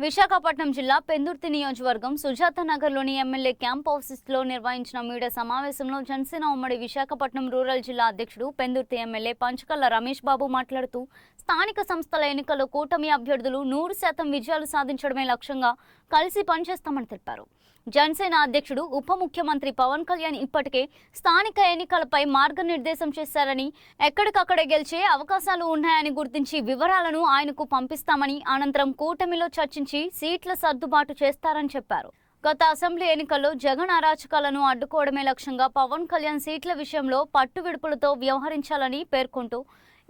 విశాఖపట్నం జిల్లా పెందుర్తి నియోజకవర్గం సుజాత నగర్లోని ఎమ్మెల్యే క్యాంప్ ఆఫీస్లో నిర్వహించిన మీడియా సమావేశంలో జనసేన ఉమ్మడి విశాఖపట్నం రూరల్ జిల్లా అధ్యక్షుడు పెందుర్తి ఎమ్మెల్యే పంచకల్ల రమేష్ బాబు మాట్లాడుతూ స్థానిక సంస్థల ఎన్నికల్లో కూటమి అభ్యర్థులు 100% విజయాలు సాధించడమే లక్ష్యంగా కలిసి పనిచేస్తామని తెలిపారు. జనసేన అధ్యక్షుడు ఉప ముఖ్యమంత్రి పవన్ కళ్యాణ్ ఇప్పటికే స్థానిక ఎన్నికలపై మార్గనిర్దేశం చేశారని, ఎక్కడికక్కడే గెలిచే అవకాశాలు ఉన్నాయని గుర్తించి వివరాలను ఆయనకు పంపిస్తామని, అనంతరం కూటమిలో చర్చించి సీట్ల సర్దుబాటు చేస్తారని చెప్పారు. గత అసెంబ్లీ ఎన్నికల్లో జగన్ అరాచకాలను అడ్డుకోవడమే లక్ష్యంగా పవన్ కళ్యాణ్ సీట్ల విషయంలో పట్టువిడుపులతో వ్యవహరించాలని పేర్కొంటూ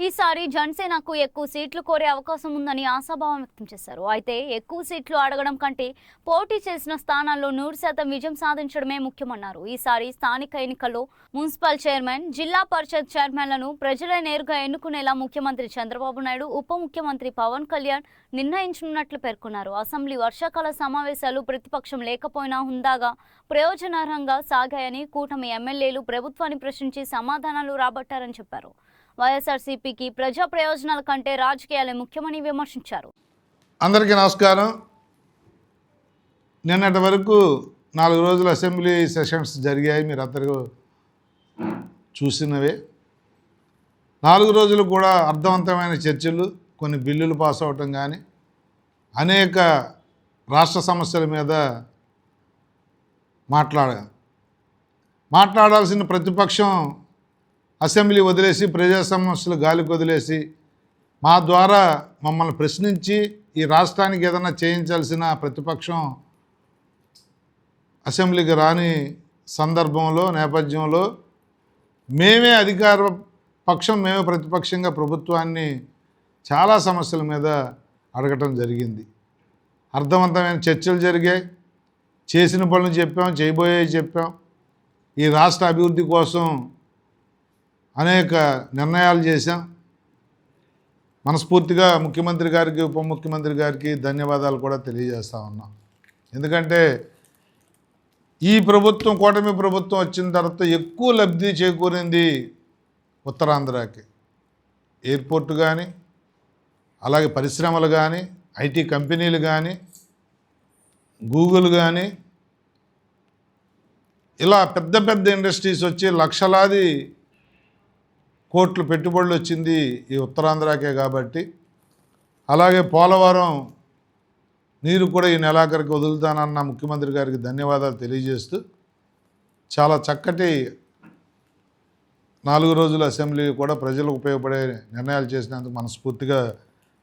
ఈసారి జనసేనకు ఎక్కువ సీట్లు కోరే అవకాశం ఉందని ఆశాభావం వ్యక్తం చేశారు. అయితే ఎక్కువ సీట్లు అడగడం కంటే పోటీ చేసిన స్థానాల్లో 100% విజయం సాధించడమే ముఖ్యమన్నారు. ఈసారి స్థానిక ఎన్నికల్లో మున్సిపల్ చైర్మన్, జిల్లా పరిషత్ చైర్మన్లను ప్రజలే నేరుగా ఎన్నుకునేలా ముఖ్యమంత్రి చంద్రబాబు నాయుడు, ఉప ముఖ్యమంత్రి పవన్ కళ్యాణ్ నిర్ణయించనున్నట్లు పేర్కొన్నారు. అసెంబ్లీ వర్షాకాల సమావేశాలు ప్రతిపక్షం లేకపోయినా హుందాగా, ప్రయోజనకరంగా సాగాయని, కూటమి ఎమ్మెల్యేలు ప్రభుత్వాన్ని ప్రశ్నించి సమాధానాలు రాబట్టారని చెప్పారు. వైఎస్ఆర్సీపీకి ప్రజా ప్రయోజనాల కంటే రాజకీయాలే ముఖ్యమని విమర్శించారు. అందరికీ నమస్కారం. నిన్నటి వరకు 4 రోజులు అసెంబ్లీ సెషన్స్ జరిగాయి, మీరు అందరూ చూసినవే. 4 రోజులు కూడా అర్థవంతమైన చర్చలు, కొన్ని బిల్లులు పాస్ అవటం కానీ, అనేక రాష్ట్ర సమస్యల మీద మాట్లాడాల్సిన ప్రతిపక్షం అసెంబ్లీ వదిలేసి, ప్రజా సమస్యలు గాలికి వదిలేసి, మా ద్వారా మమ్మల్ని ప్రశ్నించి ఈ రాష్ట్రానికి ఏదైనా చేయించాల్సిన ప్రతిపక్షం అసెంబ్లీకి రాని సందర్భంలో, నేపథ్యంలో మేమే అధికార పక్షం, మేమే ప్రతిపక్షంగా ప్రభుత్వాన్ని చాలా సమస్యల మీద అడగటం జరిగింది. అర్థవంతమైన చర్చలు జరిగాయి. చేసిన పనులు చెప్పాం, చేయబోయేవి చెప్పాం. ఈ రాష్ట్ర అభివృద్ధి కోసం అనేక నిర్ణయాలు చేశాం. మనస్ఫూర్తిగా ముఖ్యమంత్రి గారికి, ఉప ముఖ్యమంత్రి గారికి ధన్యవాదాలు కూడా తెలియజేస్తూ ఉన్నాం. ఎందుకంటే ఈ ప్రభుత్వం, కూటమి ప్రభుత్వం వచ్చిన తర్వాత ఎక్కువ లబ్ధి చేకూరింది ఉత్తరాంధ్రకి. ఎయిర్పోర్ట్ కానీ, అలాగే పరిశ్రమలు కానీ, ఐటీ కంపెనీలు కానీ, గూగుల్ కానీ, ఇలా పెద్ద పెద్ద ఇండస్ట్రీస్ వచ్చి లక్షలాది కోట్లు పెట్టుబడులు వచ్చింది ఈ ఉత్తరాంధ్రకే కాబట్టి, అలాగే పోలవరం నీరు కూడా ఈ నెలాఖరికి వదులుతానన్న ముఖ్యమంత్రి గారికి ధన్యవాదాలు తెలియజేస్తూ, చాలా చక్కటి 4 రోజుల అసెంబ్లీ కూడా ప్రజలకు ఉపయోగపడే నిర్ణయాలు చేసినందుకు మనస్ఫూర్తిగా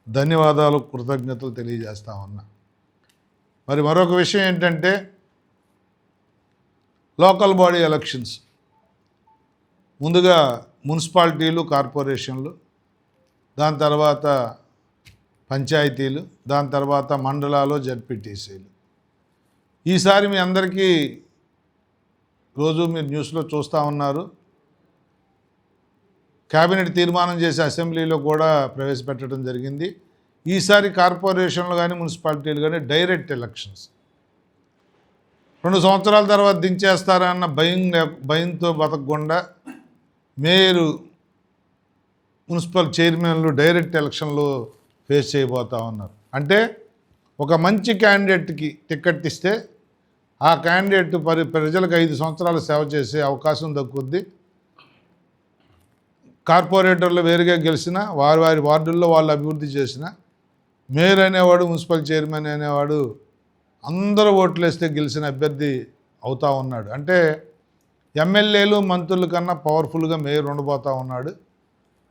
ధన్యవాదాలు, కృతజ్ఞతలు తెలియజేస్తా ఉన్నా. మరి మరొక విషయం ఏంటంటే, లోకల్ బాడీ ఎలక్షన్స్ ముందుగా మున్సిపాలిటీలు, కార్పొరేషన్లు, దాని తర్వాత పంచాయతీలు, దాని తర్వాత మండలాలు, జడ్పీటీసీలు. ఈసారి మీ అందరికీ రోజు మీరు న్యూస్లో చూస్తూ ఉన్నారు, కేబినెట్ తీర్మానం చేసి అసెంబ్లీలో కూడా ప్రవేశపెట్టడం జరిగింది. ఈసారి కార్పొరేషన్లు కానీ, మున్సిపాలిటీలు కానీ డైరెక్ట్ ఎలక్షన్స్. 2 సంవత్సరాల తర్వాత దించేస్తారన్న భయంతో బతకకుండా మేయరు, మున్సిపల్ చైర్మన్లు డైరెక్ట్ ఎలక్షన్లో ఫేస్ చేయబోతూ ఉన్నారు. అంటే ఒక మంచి క్యాండిడేట్కి టికెట్ ఇస్తే ఆ క్యాండిడేట్ ప్రజలకు 5 సంవత్సరాలు సేవ చేసే అవకాశం దక్కుద్ది. కార్పొరేటర్లు వేరుగా గెలిచిన, వారి వార్డుల్లో వాళ్ళు అభివృద్ధి చేసిన, మేయర్ అనేవాడు, మున్సిపల్ చైర్మన్ అనేవాడు అందరూ ఓట్లు వేస్తే గెలిచిన అభ్యర్థి అవుతూ ఉన్నాడు. అంటే ఎమ్మెల్యేలు, మంత్రుల కన్నా పవర్ఫుల్గా మేయర్ ఉండబోతూ ఉన్నాడు.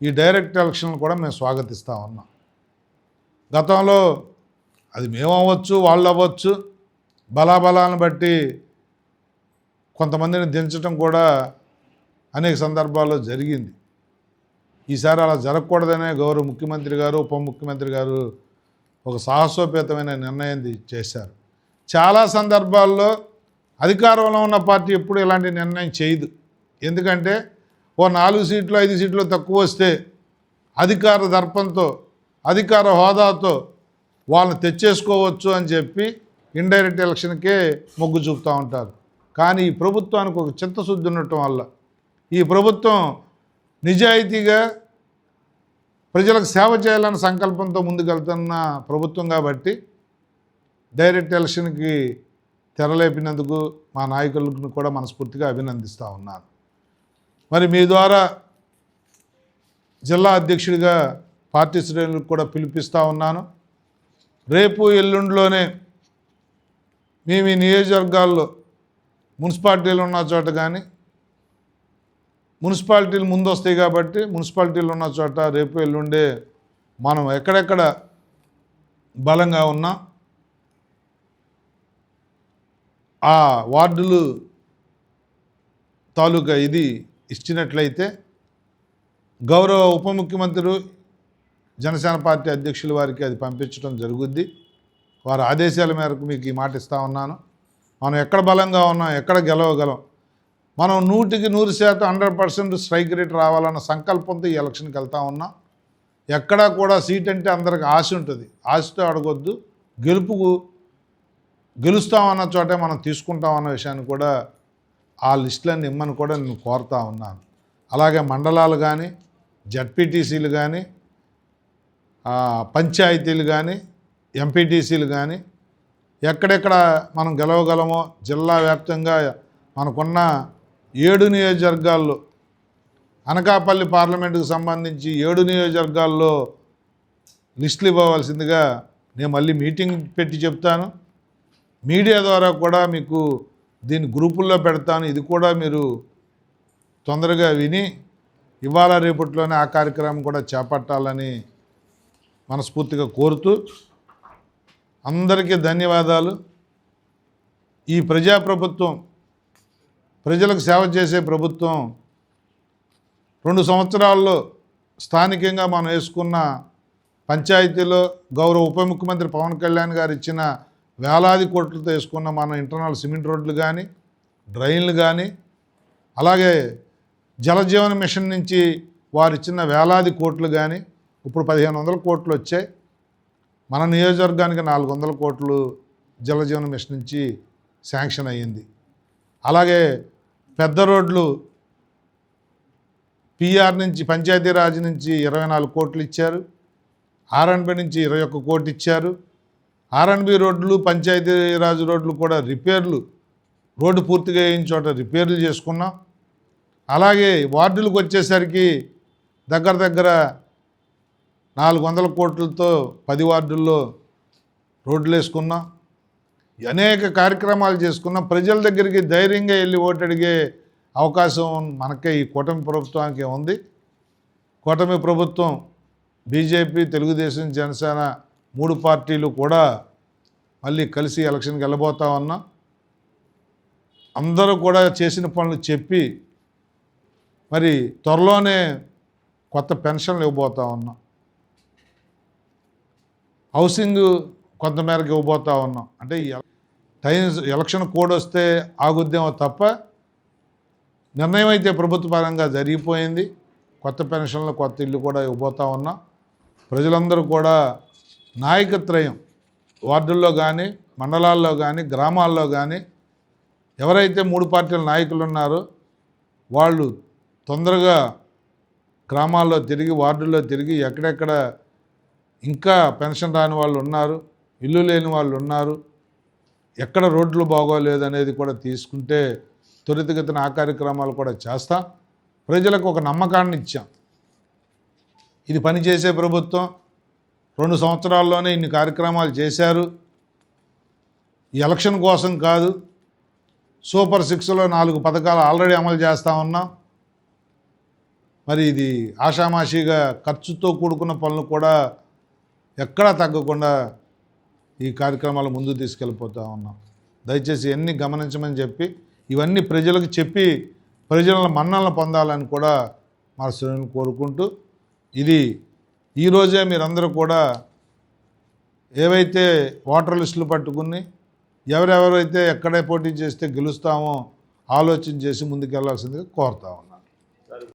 ఈ డైరెక్ట్ ఎలక్షన్ కూడా మేము స్వాగతిస్తూ ఉన్నాం. గతంలో అది మేము అవ్వచ్చు, వాళ్ళు అవ్వచ్చు, బలాబలాలను బట్టి కొంతమందిని దించడం కూడా అనేక సందర్భాల్లో జరిగింది. ఈసారి అలా జరగకూడదనే గౌరవ ముఖ్యమంత్రి గారు, ఉప ముఖ్యమంత్రి గారు ఒక సాహసోపేతమైన నిర్ణయం చేశారు. చాలా సందర్భాల్లో అధికారంలో ఉన్న పార్టీ ఎప్పుడు ఇలాంటి నిర్ణయం చేయదు. ఎందుకంటే 4 సీట్లు 5 సీట్లు తక్కువ వస్తే అధికార దర్పంతో, అధికార హోదాతో వాళ్ళని తెచ్చేసుకోవచ్చు అని చెప్పి ఇండైరెక్ట్ ఎలక్షన్కే మొగ్గు చూపుతూ ఉంటారు. కానీ ఈ ప్రభుత్వానికి ఒక చిత్తశుద్ధి ఉండటం వల్ల, ఈ ప్రభుత్వం నిజాయితీగా ప్రజలకు సేవ చేయాలన్న సంకల్పంతో ముందుకెళ్తున్న ప్రభుత్వం కాబట్టి డైరెక్ట్ ఎలక్షన్కి తెరలేపినందుకు మా నాయకులను కూడా మనస్ఫూర్తిగా అభినందిస్తూ ఉన్నాను. మరి మీ ద్వారా జిల్లా అధ్యక్షుడిగా పార్టీ శ్రేణులకు కూడా పిలిపిస్తూ ఉన్నాను. రేపు ఎల్లుండిలోనే మేము ఈ నియోజకవర్గాల్లో మున్సిపాలిటీలు ఉన్న చోట కానీ, మున్సిపాలిటీలు ముందు వస్తాయి కాబట్టి మున్సిపాలిటీలు ఉన్న చోట రేపు ఎల్లుండే మనం ఎక్కడెక్కడ బలంగా ఉన్నాం ఆ వార్డులు తాలూకా ఇది ఇచ్చినట్లయితే గౌరవ ఉప ముఖ్యమంత్రి జనసేన పార్టీ అధ్యక్షుల వారికి అది పంపించడం జరుగుద్ది. వారి ఆదేశాల మేరకు మీకు ఈ మాట ఇస్తూ ఉన్నాను. మనం ఎక్కడ బలంగా ఉన్నాం, ఎక్కడ గెలవగలం, మనం 100% 100% స్ట్రైక్ రేట్ రావాలన్న సంకల్పంతో ఈ ఎలక్షన్కి వెళ్తూ ఉన్నాం. ఎక్కడా కూడా సీట్ అంటే అందరికి ఆశ ఉంటుంది, ఆశతో అడగొద్దు. గెలుస్తామన్న చోటే మనం తీసుకుంటామన్న విషయాన్ని కూడా ఆ లిస్టులన్నీ ఇమ్మని కూడా నేను కోరుతా ఉన్నాను. అలాగే మండలాలు కానీ, జడ్పీటీసీలు కానీ, పంచాయతీలు కానీ, ఎంపీటీసీలు కానీ ఎక్కడెక్కడ మనం గెలవగలమో జిల్లా వ్యాప్తంగా మనకున్న 7 నియోజకవర్గాల్లో, అనకాపల్లి పార్లమెంటుకు సంబంధించి 7 నియోజకవర్గాల్లో లిస్టులు ఇవ్వవలసిందిగా నేను మళ్ళీ మీటింగ్ పెట్టి చెప్తాను. మీడియా ద్వారా కూడా మీకు దీన్ని గ్రూపుల్లో పెడతాను. ఇది కూడా మీరు తొందరగా విని ఇవాళ రేపట్లోనే ఆ కార్యక్రమం కూడా చేపట్టాలని మనస్ఫూర్తిగా కోరుతూ అందరికీ ధన్యవాదాలు. ఈ ప్రజాప్రభుత్వం, ప్రజలకు సేవ చేసే ప్రభుత్వం 2 సంవత్సరాల్లో స్థానికంగా మనం వేసుకున్న పంచాయతీలో గౌరవ ఉప ముఖ్యమంత్రి పవన్ కళ్యాణ్ గారు ఇచ్చిన వేలాది కోట్లతో వేసుకున్న మన ఇంటర్నల్ సిమెంట్ రోడ్లు కానీ, డ్రైన్లు కానీ, అలాగే జలజీవన మిషన్ నుంచి వారు ఇచ్చిన వేలాది కోట్లు కానీ, ఇప్పుడు 1500 కోట్లు వచ్చాయి. మన నియోజకవర్గానికి 400 కోట్లు జలజీవన మిషన్ నుంచి శాంక్షన్ అయ్యింది. అలాగే పెద్ద రోడ్లు పిఆర్ నుంచి, పంచాయతీరాజ్ నుంచి 24 కోట్లు ఇచ్చారు. ఆర్ఎన్బి నుంచి 21 కోట్లు ఇచ్చారు. ఆర్ఎన్బి రోడ్లు, పంచాయతీరాజ్ రోడ్లు కూడా రిపేర్లు, రోడ్డు పూర్తిగా అయిన చోట రిపేర్లు చేసుకున్నాం. అలాగే వార్డులకు వచ్చేసరికి దగ్గర 400 కోట్లతో 10 వార్డుల్లో రోడ్లు వేసుకున్నాం. అనేక కార్యక్రమాలు చేసుకున్నాం. ప్రజల దగ్గరికి ధైర్యంగా వెళ్ళి ఓటు అడిగే అవకాశం మనకే ఈ కూటమి ప్రభుత్వానికి ఉంది. కూటమి ప్రభుత్వం బీజేపీ, తెలుగుదేశం, జనసేన 3 పార్టీలు కూడా మళ్ళీ కలిసి ఎలక్షన్కి వెళ్ళబోతా ఉన్నాం. అందరూ కూడా చేసిన పనులు చెప్పి మరి త్వరలోనే కొత్త పెన్షన్లు ఇవ్వబోతా ఉన్నాం. హౌసింగ్ కొంతమేరకు ఇవ్వబోతా ఉన్నాం. అంటే ఎలక్షన్ కోడ్ వస్తే ఆగుద్దేమో తప్ప నిర్ణయం అయితే ప్రభుత్వ పరంగా జరిగిపోయింది. కొత్త పెన్షన్లు, కొత్త ఇల్లు కూడా ఇవ్వబోతా ఉన్నాం. ప్రజలందరూ కూడా నాయకత్రయం వార్డుల్లో కానీ, మండలాల్లో కానీ, గ్రామాల్లో కానీ ఎవరైతే 3 పార్టీల నాయకులు ఉన్నారో వాళ్ళు తొందరగా గ్రామాల్లో తిరిగి, వార్డుల్లో తిరిగి ఎక్కడెక్కడ ఇంకా పెన్షన్ రాని వాళ్ళు ఉన్నారు, ఇల్లు లేని వాళ్ళు ఉన్నారు, ఎక్కడ రోడ్లు బాగోలేదు అనేది కూడా తీసుకుంటే త్వరితగతిన ఆ కార్యక్రమాలు కూడా చేస్తాం. ప్రజలకు ఒక నమ్మకాన్ని ఇచ్చాం. ఇది పనిచేసే ప్రభుత్వం, 2 సంవత్సరాల్లోనే ఇన్ని కార్యక్రమాలు చేశారు. ఈ ఎలక్షన్ కోసం కాదు, సూపర్ 6లో 4 పథకాలు ఆల్రెడీ అమలు చేస్తూ ఉన్నాం. మరి ఇది ఆషామాషిగా ఖర్చుతో కూడుకున్న పనులు కూడా ఎక్కడా తగ్గకుండా ఈ కార్యక్రమాలు ముందుకు తీసుకెళ్ళిపోతూ ఉన్నాం. దయచేసి ఇవన్నీ గమనించమని చెప్పి, ఇవన్నీ ప్రజలకు చెప్పి ప్రజల మన్ననలు పొందాలని కూడా మా శ్రేణులు కోరుకుంటూ, ఇది ఈరోజే మీరందరూ కూడా ఏవైతే ఓటర్ లిస్టులు పట్టుకుని ఎవరెవరైతే ఎక్కడే పోటీ చేస్తే గెలుస్తామో ఆలోచన చేసి ముందుకు వెళ్ళాల్సిందిగా కోరుతా ఉన్నాం.